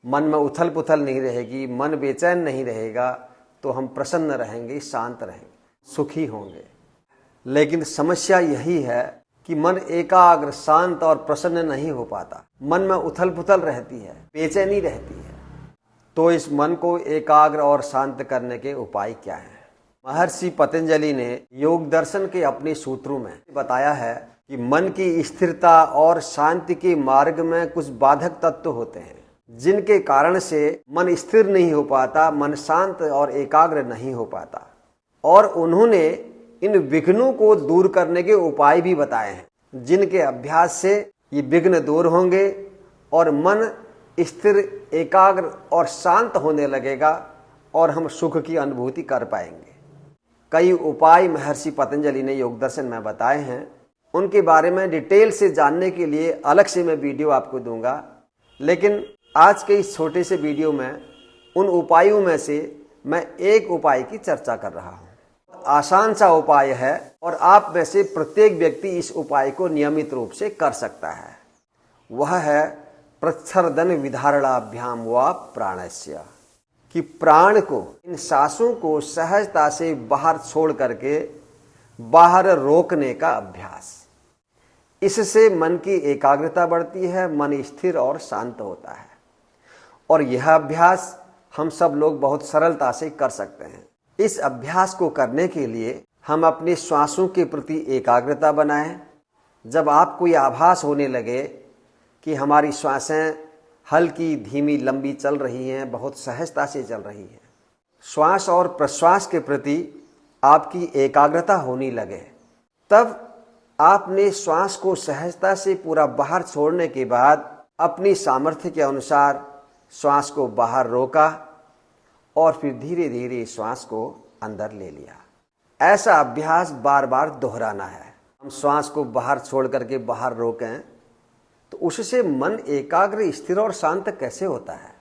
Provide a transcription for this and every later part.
मन में उथल पुथल नहीं रहेगी, मन बेचैन नहीं रहेगा, तो हम प्रसन्न रहेंगे, शांत रहेंगे, सुखी होंगे। लेकिन समस्या यही है कि मन एकाग्र, शांत और प्रसन्न नहीं हो पाता। मन में उथल पुथल रहती है, बेचैनी रहती है। तो इस मन को एकाग्र और शांत करने के उपाय क्या हैं? महर्षि पतंजलि ने योग दर्शन के अपने सूत्रों में बताया है कि मन की स्थिरता और शांति के मार्ग में कुछ बाधक तत्व होते हैं, जिनके कारण से मन स्थिर नहीं हो पाता, मन शांत और एकाग्र नहीं हो पाता। और उन्होंने इन विघ्नों को दूर करने के उपाय भी बताए हैं, जिनके अभ्यास से ये विघ्न दूर होंगे और मन स्थिर, एकाग्र और शांत होने लगेगा और हम सुख की अनुभूति कर पाएंगे। कई उपाय महर्षि पतंजलि ने योग दर्शन में बताए हैं। उनके बारे में डिटेल से जानने के लिए अलग से मैं वीडियो आपको दूंगा, लेकिन आज के इस छोटे से वीडियो में उन उपायों में से मैं एक उपाय की चर्चा कर रहा हूँ। आसान सा उपाय है और आप में से प्रत्येक व्यक्ति इस उपाय को नियमित रूप से कर सकता है। वह है प्रच्छर्दन विधारणाभ्याम व प्राणस्य, कि प्राण को, इन सांसों को सहजता से बाहर छोड़ करके बाहर रोकने का अभ्यास। इससे मन की एकाग्रता बढ़ती है, मन स्थिर और शांत होता है। और यह अभ्यास हम सब लोग बहुत सरलता से कर सकते हैं। इस अभ्यास को करने के लिए हम अपने श्वासों के प्रति एकाग्रता बनाएं। जब आपको यह आभास होने लगे कि हमारी श्वासें हल्की, धीमी, लंबी चल रही हैं, बहुत सहजता से चल रही हैं, श्वास और प्रश्वास के प्रति आपकी एकाग्रता होने लगे, तब आपने श्वास को सहजता से पूरा बाहर छोड़ने के बाद अपनी सामर्थ्य के अनुसार श्वास को बाहर रोका और फिर धीरे धीरे श्वास को अंदर ले लिया। ऐसा अभ्यास बार बार दोहराना है। हम श्वास को बाहर छोड़ करके बाहर रोकें तो उससे मन एकाग्र, स्थिर और शांत कैसे होता है?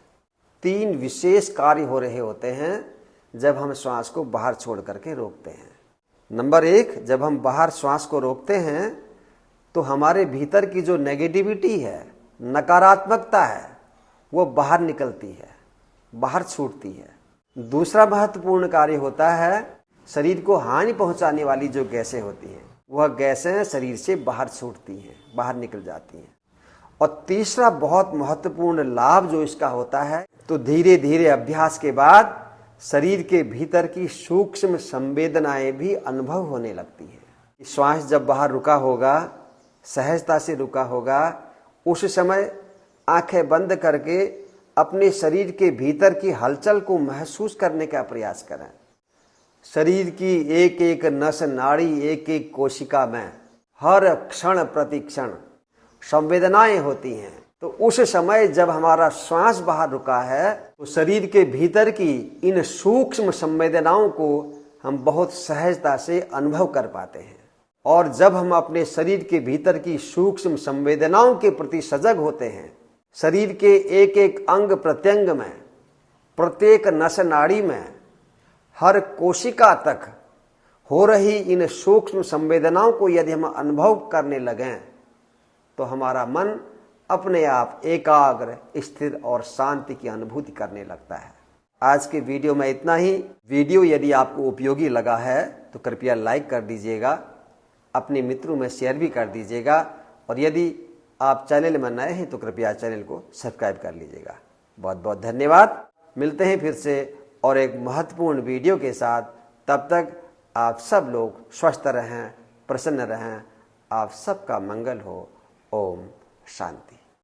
3 विशेष कार्य हो रहे होते हैं जब हम श्वास को बाहर छोड़ करके रोकते हैं। नंबर 1, जब हम बाहर श्वास को रोकते हैं तो हमारे भीतर की जो नेगेटिविटी है, नकारात्मकता है, वो बाहर निकलती है, बाहर छूटती है। दूसरा महत्वपूर्ण कार्य होता है, शरीर को हानि पहुंचाने वाली जो गैसें होती हैं, वह गैसें शरीर से बाहर छूटती हैं, बाहर निकल जाती हैं। और तीसरा बहुत महत्वपूर्ण लाभ जो इसका होता है, तो धीरे धीरे अभ्यास के बाद शरीर के भीतर की सूक्ष्म संवेदनाएं भी अनुभव होने लगती हैं। श्वास जब बाहर रुका होगा, सहजता से रुका होगा, उस समय आंखें बंद करके अपने शरीर के भीतर की हलचल को महसूस करने का प्रयास करें। शरीर की एक एक नस, नाड़ी, एक एक कोशिका में हर क्षण प्रतिक्षण संवेदनाएं होती हैं। तो उस समय जब हमारा श्वास बाहर रुका है तो शरीर के भीतर की इन सूक्ष्म संवेदनाओं को हम बहुत सहजता से अनुभव कर पाते हैं। और जब हम अपने शरीर के भीतर की सूक्ष्म संवेदनाओं के प्रति सजग होते हैं, शरीर के एक एक अंग प्रत्यंग में, प्रत्येक नस नाड़ी में, हर कोशिका तक हो रही इन सूक्ष्म संवेदनाओं को यदि हम अनुभव करने लगें तो हमारा मन अपने आप एकाग्र, स्थिर और शांति की अनुभूति करने लगता है। आज के वीडियो में इतना ही। वीडियो यदि आपको उपयोगी लगा है तो कृपया लाइक कर दीजिएगा, अपने मित्रों में शेयर भी कर दीजिएगा, और यदि आप चैनल में नए हैं तो कृपया चैनल को सब्सक्राइब कर लीजिएगा। बहुत बहुत धन्यवाद। मिलते हैं फिर से और एक महत्वपूर्ण वीडियो के साथ। तब तक आप सब लोग स्वस्थ रहें, प्रसन्न रहें। आप सबका मंगल हो। ओम शांति।